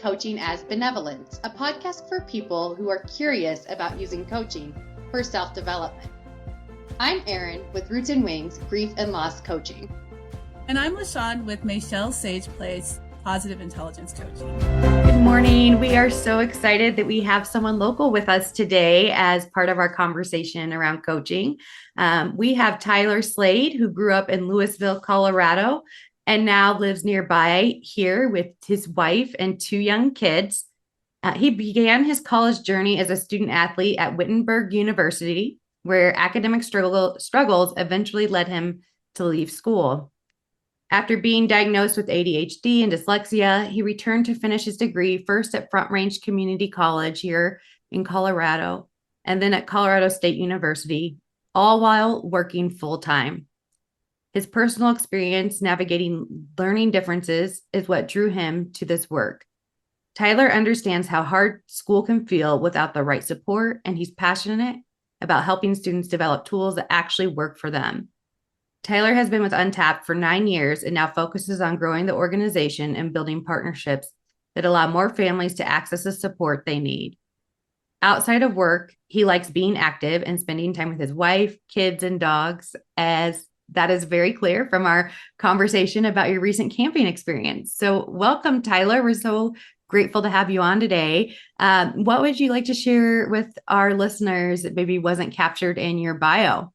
Coaching as Benevolence, a podcast for people who are curious about using coaching for self-development. I'm Eryn with Roots and Wings Grief and Loss Coaching. And I'm LaShawn with Michelle Sage Place Positive Intelligence Coaching. Good morning. We are so excited that we have someone local with us today as part of our conversation around coaching. We have Tyler Slade, who grew up in Louisville, Colorado, and now lives nearby here with his wife and two young kids. He began his college journey as a student athlete at Wittenberg University, where academic struggles eventually led him to leave school. After being diagnosed with ADHD and dyslexia, he returned to finish his degree first at Front Range Community College here in Colorado, and then at Colorado State University, all while working full-time. His personal experience navigating learning differences is what drew him to this work. Tyler understands how hard school can feel without the right support, and he's passionate about helping students develop tools that actually work for them. Tyler has been with Untapped for 9 years and now focuses on growing the organization and building partnerships that allow more families to access the support they need. Outside of work, he likes being active and spending time with his wife, kids, and dogs, as that is very clear from our conversation about your recent camping experience. So welcome, Tyler. We're so grateful to have you on today. What would you like to share with our listeners that maybe wasn't captured in your bio?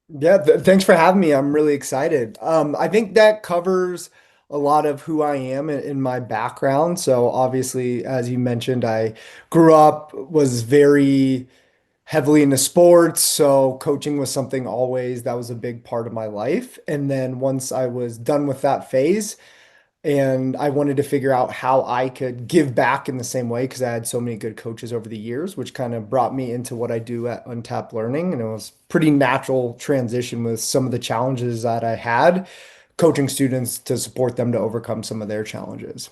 Yeah, thanks for having me. I'm really excited. I think that covers a lot of who I am in my background. So obviously, as you mentioned, I grew up, was very heavily into sports. So coaching was something always that was a big part of my life. And then once I was done with that phase, and I wanted to figure out how I could give back in the same way because I had so many good coaches over the years, which kind of brought me into what I do at Untapped Learning. And it was pretty natural transition with some of the challenges that I had, coaching students to support them to overcome some of their challenges.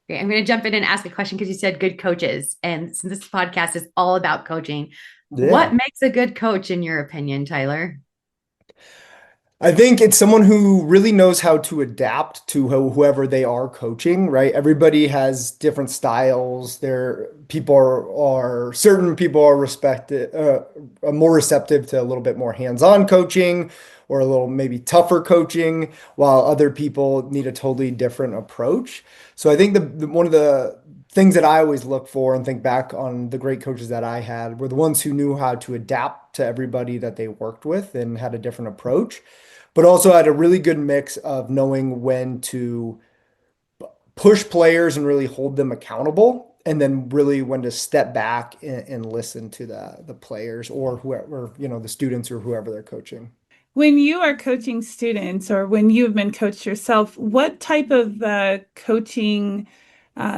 Okay, I'm going to jump in and ask a question because you said good coaches. And since this podcast is all about coaching, What makes a good coach in your opinion, Tyler? I think it's someone who really knows how to adapt to whoever they are coaching, right? Everybody has different styles. Certain people are more receptive to a little bit more hands-on coaching or a little maybe tougher coaching, while other people need a totally different approach. So I think one of the things that I always look for and think back on the great coaches that I had were the ones who knew how to adapt to everybody that they worked with and had a different approach, but also had a really good mix of knowing when to push players and really hold them accountable, and then really when to step back and listen to the players or whoever, the students or whoever they're coaching. When you are coaching students or when you've been coached yourself, what type of coaching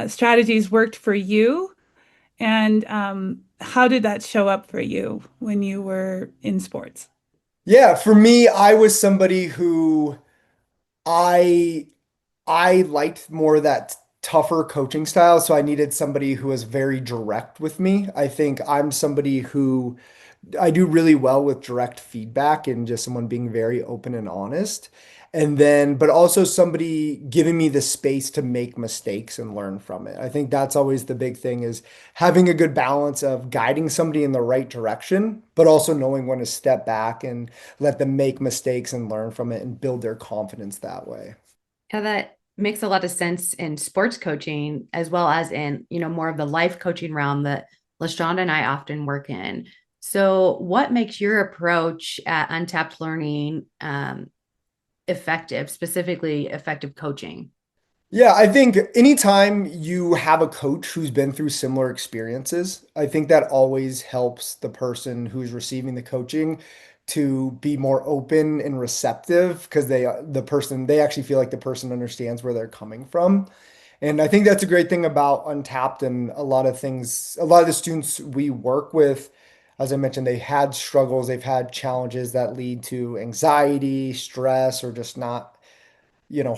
strategies worked for you? And how did that show up for you when you were in sports? Yeah, for me, I was somebody who I I liked more of that tougher coaching style, so I needed somebody who was very direct with me. I think I'm somebody who I do really well with direct feedback and just someone being very open and honest. And then, but also somebody giving me the space to make mistakes and learn from it. I think that's always the big thing is having a good balance of guiding somebody in the right direction, but also knowing when to step back and let them make mistakes and learn from it and build their confidence that way. Yeah, that makes a lot of sense in sports coaching as well as in, more of the life coaching realm that LaShawn and I often work in. So what makes your approach at Untapped Learning effective, specifically effective coaching? Yeah, I think anytime you have a coach who's been through similar experiences, I think that always helps the person who's receiving the coaching to be more open and receptive because they actually feel like the person understands where they're coming from. And I think that's a great thing about Untapped and a lot of the students we work with, as I mentioned, they had struggles, they've had challenges that lead to anxiety, stress, or just not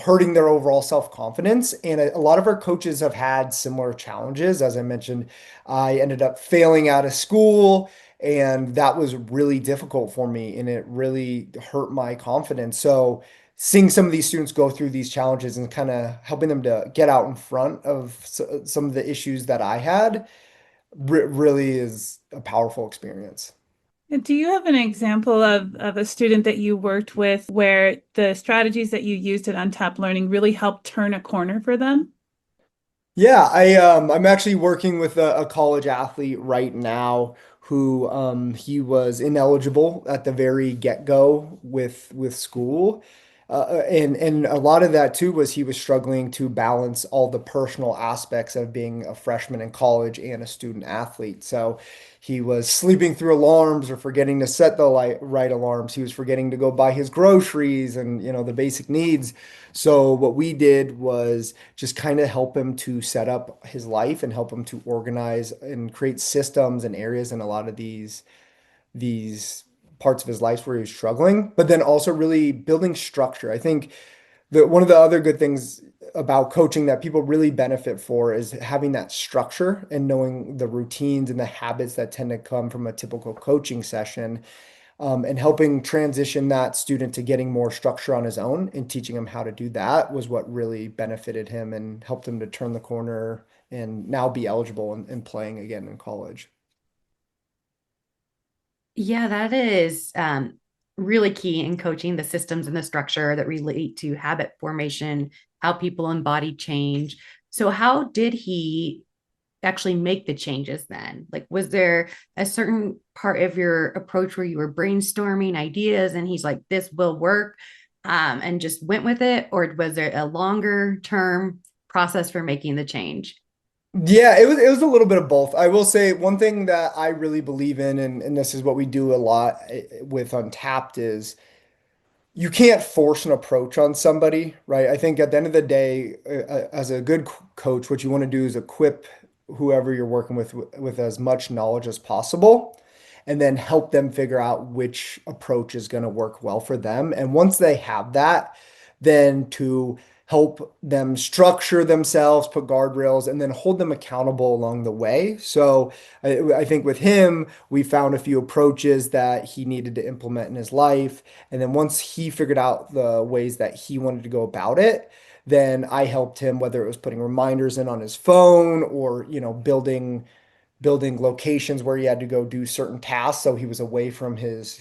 hurting their overall self-confidence. And a lot of our coaches have had similar challenges. As I mentioned, I ended up failing out of school, and that was really difficult for me, and it really hurt my confidence. So seeing some of these students go through these challenges and kind of helping them to get out in front of some of the issues that I had really is a powerful experience. Do you have an example of a student that you worked with where the strategies that you used at Untapped Learning really helped turn a corner for them? Yeah, I'm actually working with a college athlete right now who he was ineligible at the very get-go with school. And a lot of that too was he was struggling to balance all the personal aspects of being a freshman in college and a student athlete. So he was sleeping through alarms or forgetting to set the right alarms. He was forgetting to go buy his groceries and the basic needs. So what we did was just kind of help him to set up his life and help him to organize and create systems and areas in a lot of these parts of his life where he was struggling, but then also really building structure. I think that one of the other good things about coaching that people really benefit for is having that structure and knowing the routines and the habits that tend to come from a typical coaching session, and helping transition that student to getting more structure on his own and teaching him how to do that was what really benefited him and helped him to turn the corner and now be eligible and playing again in college. Yeah, that is really key in coaching, the systems and the structure that relate to habit formation, how people embody change. So, how did he actually make the changes then? Like, was there a certain part of your approach where you were brainstorming ideas and he's like, this will work, and just went with it? Or was there a longer term process for making the change? Yeah, it was a little bit of both. I will say one thing that I really believe in, and this is what we do a lot with Untapped, is you can't force an approach on somebody, right? I think at the end of the day, as a good coach, what you want to do is equip whoever you're working with as much knowledge as possible, and then help them figure out which approach is going to work well for them. And once they have that, then to help them structure themselves, put guardrails, and then hold them accountable along the way. So I think with him, we found a few approaches that he needed to implement in his life. And then once he figured out the ways that he wanted to go about it, then I helped him, whether it was putting reminders in on his phone or, building locations where he had to go do certain tasks so he was away from his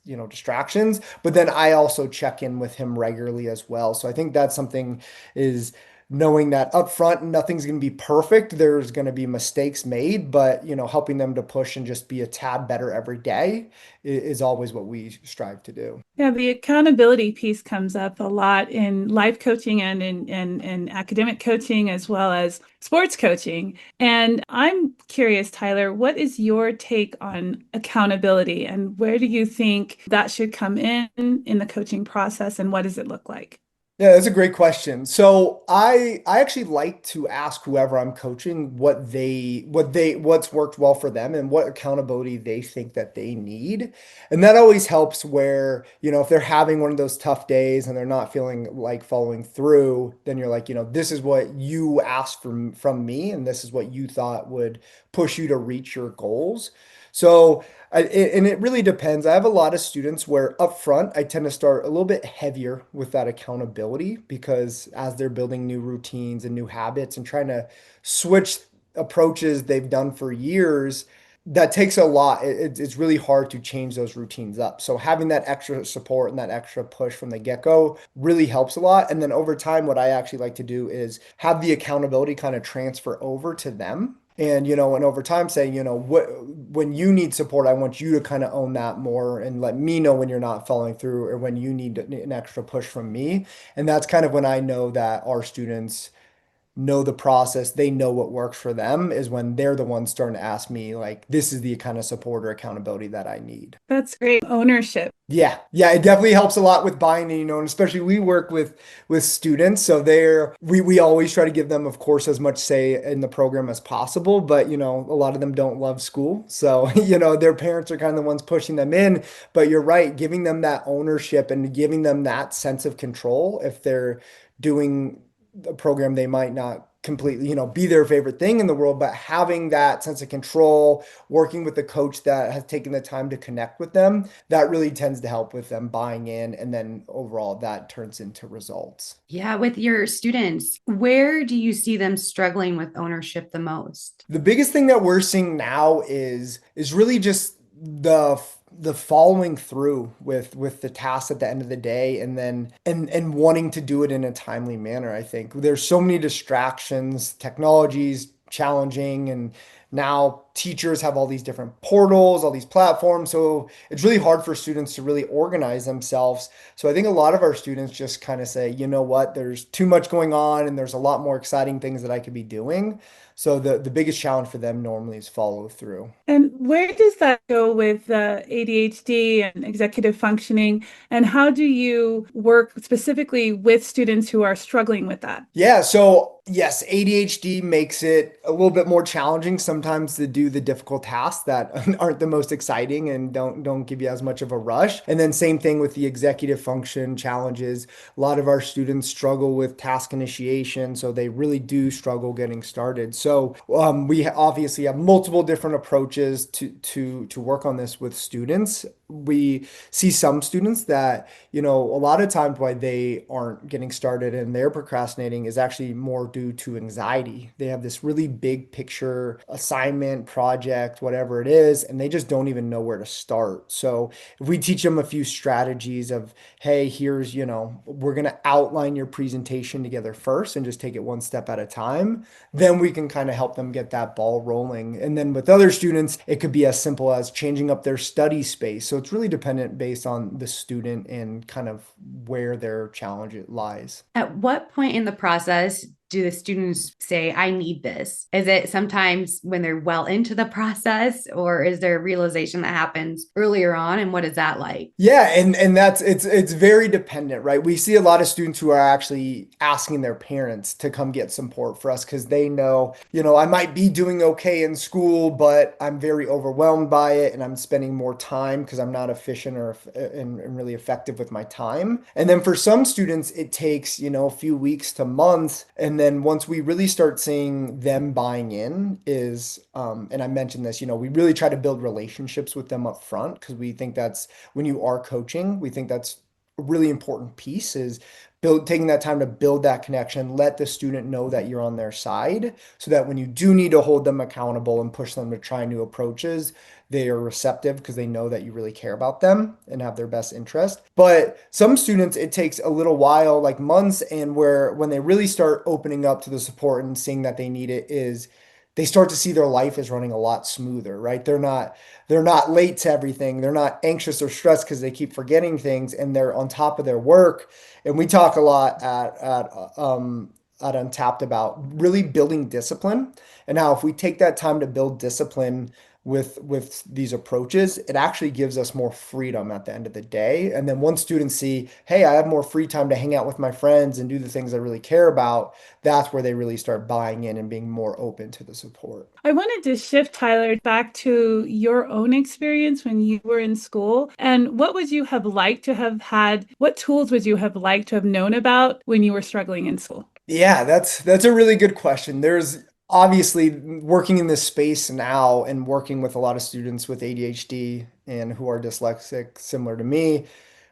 distractions. But then I also check in with him regularly as well. So I think that's something, is knowing that up front nothing's going to be perfect. There's going to be mistakes made, but helping them to push and just be a tad better every day is always what we strive to do. Yeah, the accountability piece comes up a lot in life coaching and in academic coaching as well as sports coaching. And I'm curious, Tyler, what is your take on accountability and where do you think that should come in the coaching process and what does it look like? Yeah, that's a great question. So I actually like to ask whoever I'm coaching what's worked well for them and what accountability they think that they need. And that always helps where, if they're having one of those tough days and they're not feeling like following through, then you're like, this is what you asked from me and this is what you thought would push you to reach your goals. So and it really depends. I have a lot of students where up front, I tend to start a little bit heavier with that accountability because as they're building new routines and new habits and trying to switch approaches they've done for years, that takes a lot. It's really hard to change those routines up. So having that extra support and that extra push from the get-go really helps a lot. And then over time, what I actually like to do is have the accountability kind of transfer over to them. And over time saying, when you need support, I want you to kind of own that more and let me know when you're not following through or when you need an extra push from me. And that's kind of when I know that our students know the process, they know what works for them, is when they're the ones starting to ask me, like, this is the kind of support or accountability that I need. That's great ownership. Yeah, yeah, it definitely helps a lot with buying, and especially we work with students, so we always try to give them, of course, as much say in the program as possible, but a lot of them don't love school, so their parents are kind of the ones pushing them in. But you're right, giving them that ownership and giving them that sense of control if they're doing a program they might not completely, be their favorite thing in the world, but having that sense of control, working with a coach that has taken the time to connect with them, that really tends to help with them buying in. And then overall, that turns into results. Yeah, with your students, where do you see them struggling with ownership the most? The biggest thing that we're seeing now is really just the following through with the tasks at the end of the day, and then and wanting to do it in a timely manner. I think there's so many distractions, technologies challenging, and now teachers have all these different portals, all these platforms, so it's really hard for students to really organize themselves. So I think a lot of our students just kind of say, you know what, there's too much going on and there's a lot more exciting things that I could be doing. So the biggest challenge for them normally is follow through. And where does that go with ADHD and executive functioning? And how do you work specifically with students who are struggling with that? Yeah, so yes, ADHD makes it a little bit more challenging sometimes to do the difficult tasks that aren't the most exciting and don't give you as much of a rush. And then same thing with the executive function challenges. A lot of our students struggle with task initiation, so they really do struggle getting started. So we obviously have multiple different approaches to work on this with students. We see some students that, a lot of times why they aren't getting started and they're procrastinating is actually more due to anxiety. They have this really big picture assignment, project, whatever it is, and they just don't even know where to start. So if we teach them a few strategies of, hey, here's, we're going to outline your presentation together first and just take it one step at a time, then we can kind of help them get that ball rolling. And then with other students, it could be as simple as changing up their study space. So it's really dependent based on the student and kind of where their challenge lies. At what point in the process do the students say, I need this? Is it sometimes when they're well into the process, or is there a realization that happens earlier on? And what is that like? Yeah, and that's it's very dependent, right? We see a lot of students who are actually asking their parents to come get support for us because they know, I might be doing okay in school, but I'm very overwhelmed by it and I'm spending more time because I'm not efficient and really effective with my time. And then for some students, it takes, a few weeks to months. And then once we really start seeing them buying in and I mentioned this, we really try to build relationships with them up front because we think that's when you are coaching, we think that's a really important piece is taking that time to build that connection, let the student know that you're on their side so that when you do need to hold them accountable and push them to try new approaches, they are receptive because they know that you really care about them and have their best interest. But some students, it takes a little while, like months, and when they really start opening up to the support and seeing that they need it is they start to see their life is running a lot smoother, right? They're not late to everything. They're not anxious or stressed because they keep forgetting things and they're on top of their work. And we talk a lot at Untapped about really building discipline. And now if we take that time to build discipline with these approaches, it actually gives us more freedom at the end of the day. And then once students see, hey, I have more free time to hang out with my friends and do the things I really care about, that's where they really start buying in and being more open to the support. I wanted to shift, Tyler, back to your own experience when you were in school. And what would you have liked to have had? What tools would you have liked to have known about when you were struggling in school? Yeah, that's a really good question. There's obviously working in this space now and working with a lot of students with ADHD and who are dyslexic, similar to me.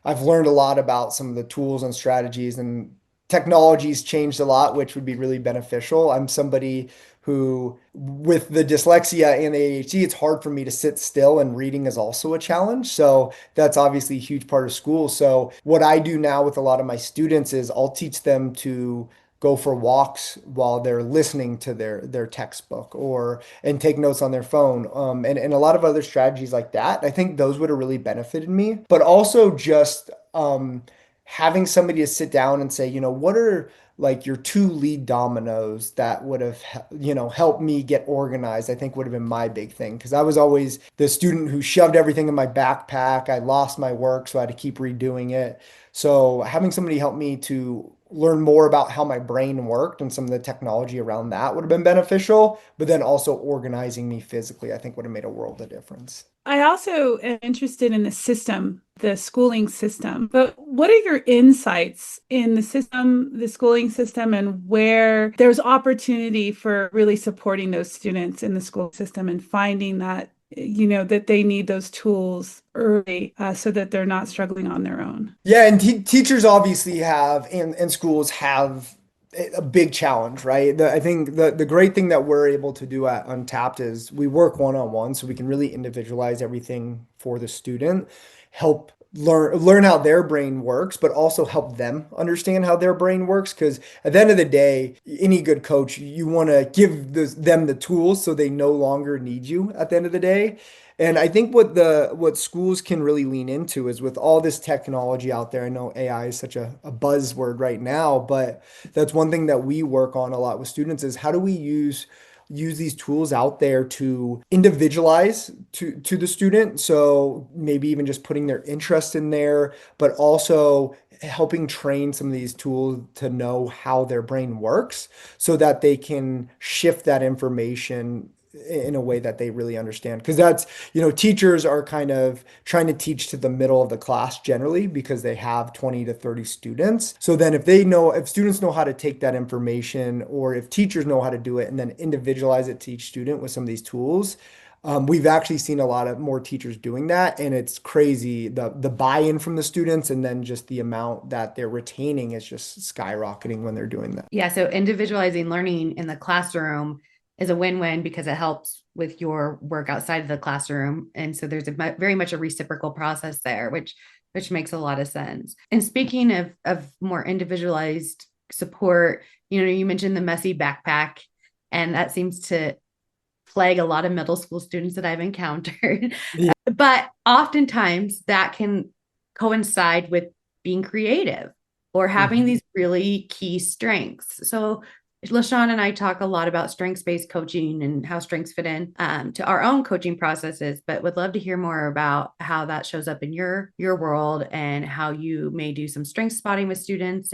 I've learned a lot about some of the tools and strategies, and technology's changed a lot, which would be really beneficial. I'm somebody who, with the dyslexia and the ADHD, it's hard for me to sit still, and reading is also a challenge. So that's obviously a huge part of school. So what I do now with a lot of my students is I'll teach them to go for walks while they're listening to their textbook and take notes on their phone, and a lot of other strategies like that. I think those would have really benefited me, but also just having somebody to sit down and say, what are like your two lead dominoes that would have, helped me get organized, I think would have been my big thing. Because I was always the student who shoved everything in my backpack. I lost my work, so I had to keep redoing it. So having somebody help me to learn more about how my brain worked, and some of the technology around that would have been beneficial. But then also organizing me physically, I think would have made a world of difference. I also am interested in the system, the schooling system. But what are your insights in the system, the schooling system, and where there's opportunity for really supporting those students in the school system and finding that, that they need those tools early so that they're not struggling on their own? Yeah, and teachers obviously have, and schools have a big challenge, right? I think the great thing that we're able to do at Untapped is we work one-on-one, so we can really individualize everything for the student, help learn how their brain works, but also help them understand how their brain works. Because at the end of the day, any good coach, you want to give them the tools so they no longer need you at the end of the day. And I think what schools can really lean into is, with all this technology out there. I know AI is such a buzzword right now, but that's one thing that we work on a lot with students, is how do we use these tools out there to individualize to the student. So maybe even just putting their interest in there, but also helping train some of these tools to know how their brain works, so that they can shift that information in a way that they really understand. Because that's, teachers are kind of trying to teach to the middle of the class generally, because they have 20 to 30 students. So then if students know how to take that information, or if teachers know how to do it and then individualize it to each student with some of these tools, we've actually seen a lot of more teachers doing that, and it's crazy, the buy-in from the students, and then just the amount that they're retaining is just skyrocketing when they're doing that. Yeah, so individualizing learning in the classroom is a win-win, because it helps with your work outside of the classroom. And so there's very much a reciprocal process there, which makes a lot of sense. And speaking of more individualized support, you mentioned the messy backpack, and that seems to plague a lot of middle school students that I've encountered. Yeah. But oftentimes that can coincide with being creative or having these really key strengths. So LaShawn and I talk a lot about strengths-based coaching and how strengths fit in to our own coaching processes, but would love to hear more about how that shows up in your world, and how you may do some strength spotting with students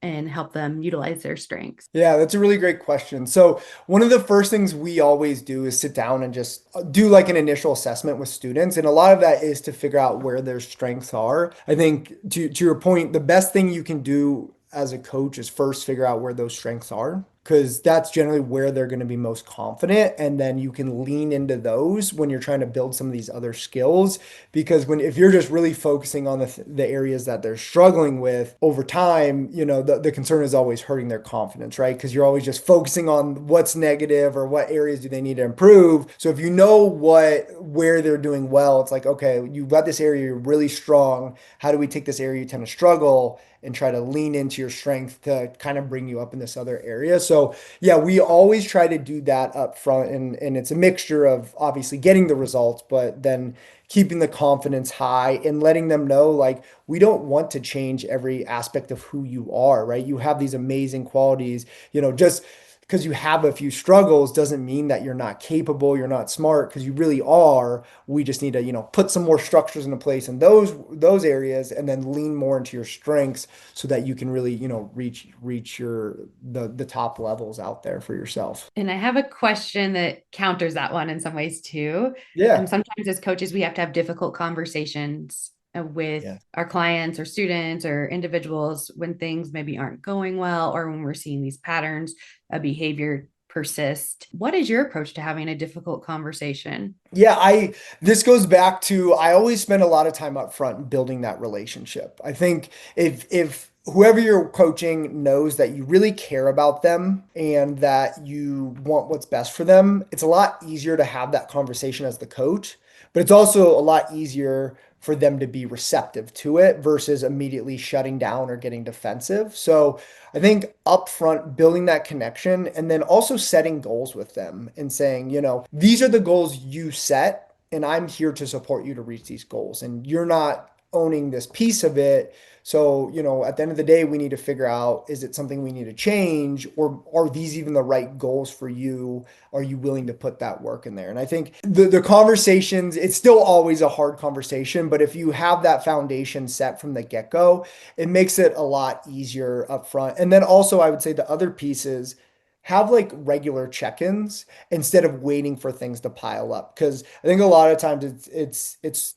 and help them utilize their strengths. Yeah, that's a really great question. So one of the first things we always do is sit down and just do like an initial assessment with students. And a lot of that is to figure out where their strengths are. I think to your point, the best thing you can do as a coach is first figure out where those strengths are, because that's generally where they're going to be most confident. And then you can lean into those when you're trying to build some of these other skills. Because if you're just really focusing on the areas that they're struggling with over time, the concern is always hurting their confidence, right? Because you're always just focusing on what's negative or what areas do they need to improve. So if you know where they're doing well, it's like, okay, you've got this area you're really strong. How do we take this area you tend to struggle and try to lean into your strength to kind of bring you up in this other area? So yeah, we always try to do that up front, and it's a mixture of obviously getting the results, but then keeping the confidence high and letting them know, like, we don't want to change every aspect of who you are, right? You have these amazing qualities, just because you have a few struggles doesn't mean that you're not capable, you're not smart, because you really are. We just need to, put some more structures into place in those areas, and then lean more into your strengths, so that you can really, reach the top levels out there for yourself. And I have a question that counters that one in some ways too. Yeah. Sometimes as coaches, we have to have difficult conversations with our clients or students or individuals when things maybe aren't going well, or when we're seeing these patterns of behavior persist. What is your approach to having a difficult conversation? Yeah, this goes back to, I always spend a lot of time up front building that relationship. I think if whoever you're coaching knows that you really care about them and that you want what's best for them, it's a lot easier to have that conversation as the coach, but it's also a lot easier for them to be receptive to it versus immediately shutting down or getting defensive. So I think upfront building that connection, and then also setting goals with them and saying, these are the goals you set, and I'm here to support you to reach these goals. And you're not owning this piece of it. So, at the end of the day, we need to figure out, is it something we need to change, or are these even the right goals for you? Are you willing to put that work in there? And I think the conversations, it's still always a hard conversation, but if you have that foundation set from the get-go, it makes it a lot easier up front. And then also, I would say the other piece is have like regular check-ins instead of waiting for things to pile up. Because I think a lot of times it's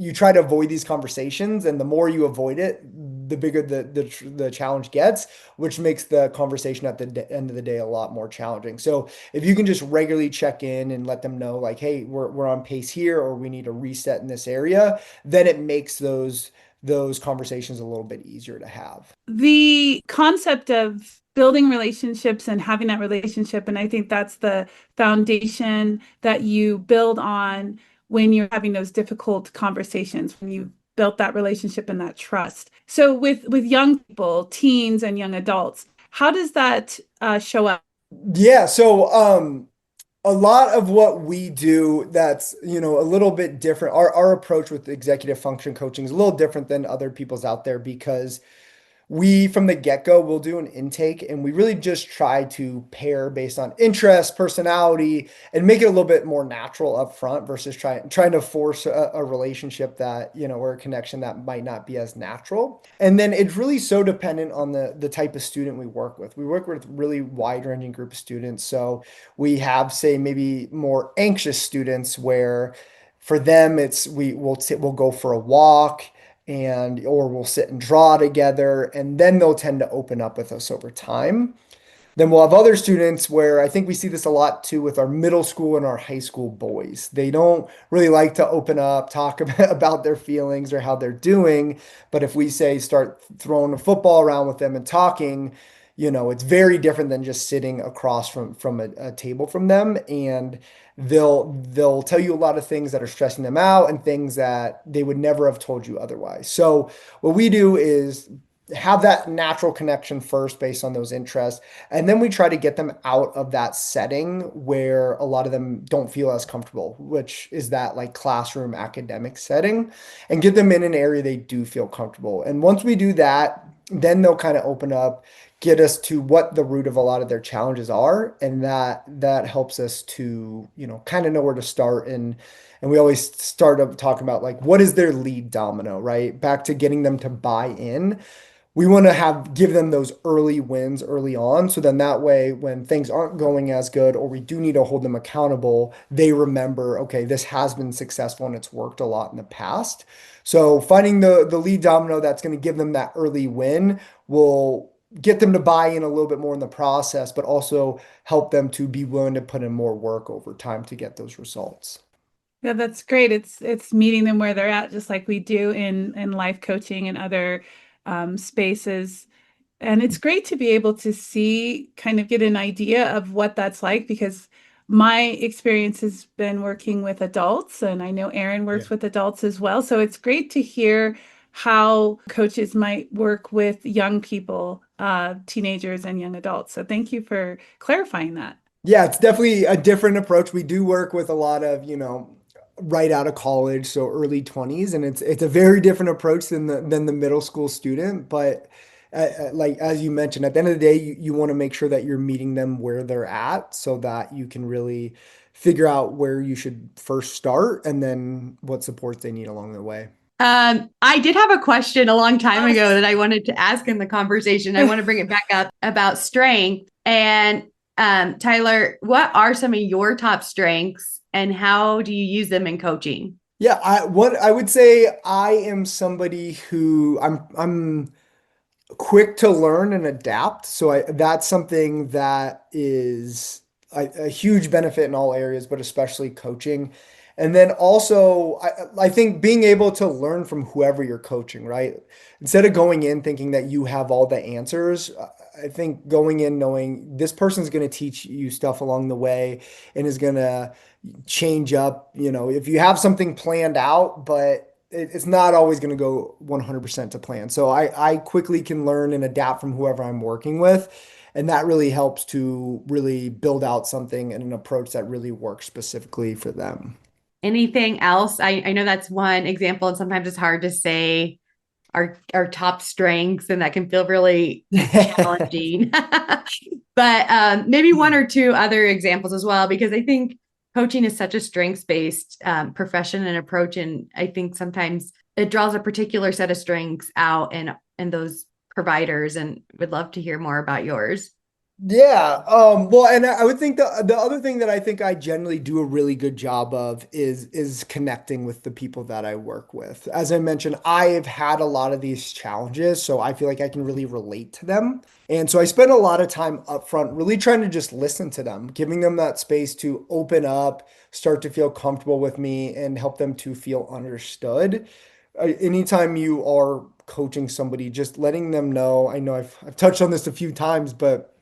you try to avoid these conversations, and the more you avoid it, the bigger the challenge gets, which makes the conversation at the end of the day a lot more challenging. So if you can just regularly check in and let them know, like, hey, we're on pace here, or we need a reset in this area, then it makes those conversations a little bit easier to have. The concept of building relationships and having that relationship, and I think that's the foundation that you build on when you're having those difficult conversations, when you've built that relationship and that trust. So with young people, teens and young adults, how does that show up? Yeah, so a lot of what we do that's, a little bit different. Our approach with executive function coaching is a little different than other people's out there, because we, from the get-go, will do an intake, and we really just try to pair based on interest, personality, and make it a little bit more natural up front versus trying to force a relationship that, or a connection that might not be as natural. And then it's really so dependent on the type of student we work with. We work with really wide-ranging group of students. So we have, say, maybe more anxious students where for them we'll go for a walk, or we'll sit and draw together, and then they'll tend to open up with us over time. Then we'll have other students where I think we see this a lot too with our middle school and our high school boys. They don't really like to open up, talk about their feelings or how they're doing. But if we say start throwing a football around with them and talking, it's very different than just sitting across from a table from them. And they'll tell you a lot of things that are stressing them out and things that they would never have told you otherwise. So what we do is have that natural connection first based on those interests. And then we try to get them out of that setting where a lot of them don't feel as comfortable, which is that like classroom academic setting, and get them in an area they do feel comfortable. And once we do that, then they'll kind of open up, get us to what the root of a lot of their challenges are. And that helps us to, kind of know where to start. And we always start up talking about like, what is their lead domino, right? Back to getting them to buy in. We want to give them those early wins early on. So then that way, when things aren't going as good, or we do need to hold them accountable, they remember, okay, this has been successful and it's worked a lot in the past. So finding the lead domino that's going to give them that early win will get them to buy in a little bit more in the process, but also help them to be willing to put in more work over time to get those results. Yeah, that's great. It's meeting them where they're at, just like we do in life coaching and other spaces. And it's great to be able to kind of get an idea of what that's like, because my experience has been working with adults, and I know Eryn works with adults as well. So it's great to hear how coaches might work with young people, teenagers and young adults. So thank you for clarifying that. Yeah, it's definitely a different approach. We do work with a lot of, right out of college, so early 20s, and it's a very different approach than the middle school student. But like as you mentioned, at the end of the day, you want to make sure that you're meeting them where they're at, so that you can really figure out where you should first start and then what supports they need along the way. I did have a question a long time ago that I wanted to ask in the conversation. I want to bring it back up about strength. And Tyler, what are some of your top strengths and how do you use them in coaching? Yeah, what I would say, I am somebody who I'm quick to learn and adapt. So that's something that is a huge benefit in all areas, but especially coaching. And then also, I think being able to learn from whoever you're coaching, right? Instead of going in thinking that you have all the answers, I think going in knowing this person's going to teach you stuff along the way and is going to change up, if you have something planned out, but it's not always going to go 100% to plan. So I quickly can learn and adapt from whoever I'm working with. And that really helps to really build out something and an approach that really works specifically for them. Anything else? I know that's one example, and sometimes it's hard to say our top strengths, and that can feel really challenging. But maybe one or two other examples as well, because I think coaching is such a strengths-based profession and approach, and I think sometimes it draws a particular set of strengths out in those providers, and would love to hear more about yours. Yeah, well, and I would think the other thing that I think I generally do a really good job of is connecting with the people that I work with. As I mentioned, I have had a lot of these challenges, so I feel like I can really relate to them. And so I spend a lot of time up front really trying to just listen to them, giving them that space to open up, start to feel comfortable with me, and help them to feel understood. Anytime you are coaching somebody, just letting them know, I know I've touched on this a few times, but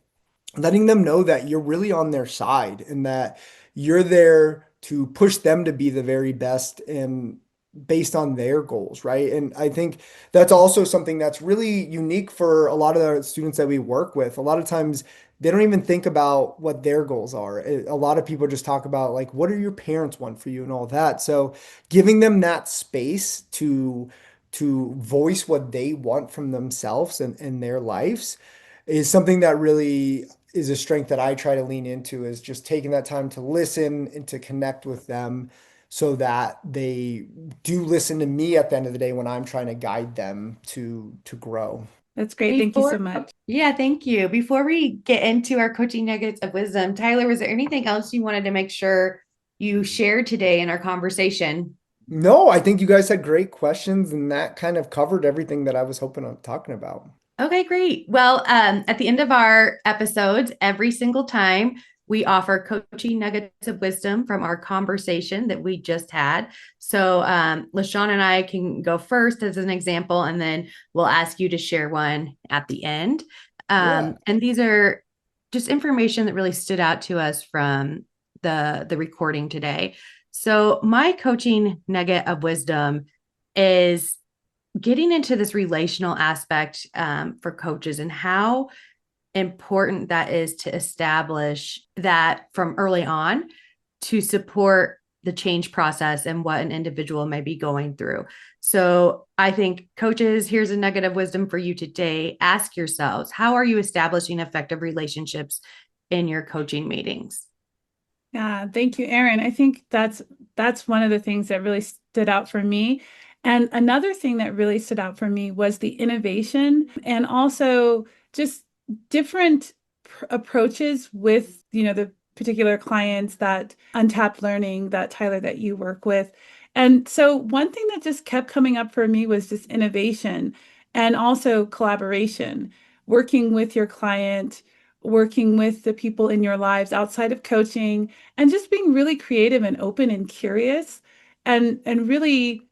letting them know that you're really on their side and that you're there to push them to be the very best and based on their goals, right? And I think that's also something that's really unique for a lot of the students that we work with. A lot of times they don't even think about what their goals are. A lot of people just talk about like, what do your parents want for you and all that. So giving them that space to voice what they want from themselves and their lives is something that really is a strength that I try to lean into, is just taking that time to listen and to connect with them so that they do listen to me at the end of the day when I'm trying to guide them to grow. That's great. Thank you so Before, much. yeah, thank you. Before we get into our coaching nuggets of wisdom, Tyler, was there anything else you wanted to make sure you shared today in our conversation? No, I think you guys had great questions and that kind of covered everything that I was hoping on talking about. Okay, great. Well, at the end of our episodes, every single time we offer coaching nuggets of wisdom from our conversation that we just had. So, LaShawn and I can go first as an example, and then we'll ask you to share one at the end. Yeah. And these are just information that really stood out to us from the recording today. So, my coaching nugget of wisdom is getting into this relational aspect for coaches and how important that is to establish that from early on to support the change process and what an individual may be going through. So I think coaches, here's a nugget of wisdom for you today. Ask yourselves, how are you establishing effective relationships in your coaching meetings? Yeah, thank you, Eryn. I think that's one of the things that really stood out for me. And another thing that really stood out for me was the innovation and also just different approaches with, the particular clients that Untapped Learning, that Tyler, that you work with. And so one thing that just kept coming up for me was just innovation and also collaboration, working with your client, working with the people in your lives outside of coaching, and just being really creative and open and curious and really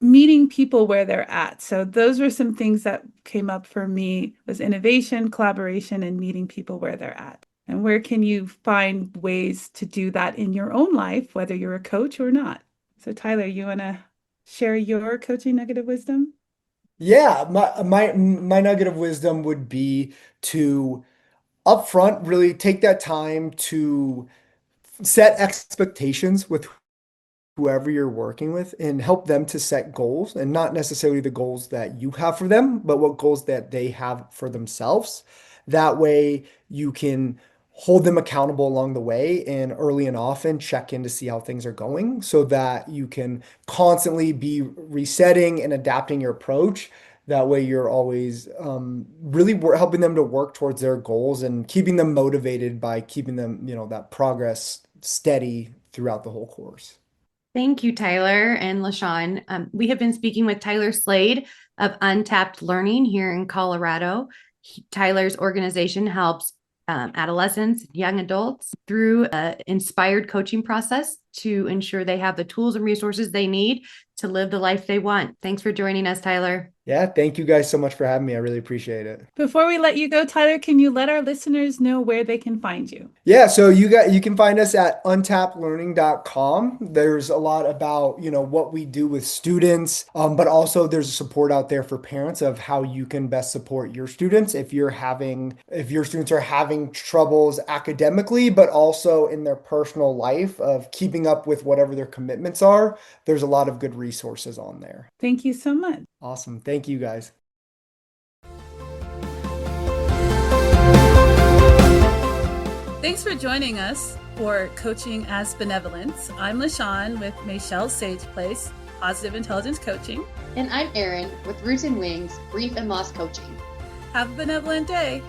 meeting people where they're at. So those were some things that came up for me, was innovation, collaboration, and meeting people where they're at. And where can you find ways to do that in your own life, whether you're a coach or not? So Tyler, you want to share your coaching nugget of wisdom? Yeah, my nugget of wisdom would be to upfront really take that time to set expectations with whoever you're working with and help them to set goals, and not necessarily the goals that you have for them, but what goals that they have for themselves. That way you can hold them accountable along the way and early and often check in to see how things are going so that you can constantly be resetting and adapting your approach. That way you're always really helping them to work towards their goals and keeping them motivated by keeping them, that progress steady throughout the whole course. Thank you, Tyler and LaShawn. We have been speaking with Tyler Slade of Untapped Learning here in Colorado. Tyler's organization helps adolescents, young adults through an inspired coaching process to ensure they have the tools and resources they need to live the life they want. Thanks for joining us, Tyler. Yeah, thank you guys so much for having me. I really appreciate it. Before we let you go, Tyler, can you let our listeners know where they can find you? Yeah, so you can find us at untappedlearning.com. There's a lot about, what we do with students, but also there's support out there for parents of how you can best support your students if your students are having troubles academically, but also in their personal life of keeping up with whatever their commitments are. There's a lot of good resources on there. Thank you so much. Awesome. Thank you guys. Thanks for joining us for Coaching as Benevolence. I'm LaShawn with Michelle Sage Place, Positive Intelligence Coaching. And I'm Eryn with Roots and Wings, Grief and Loss Coaching. Have a benevolent day.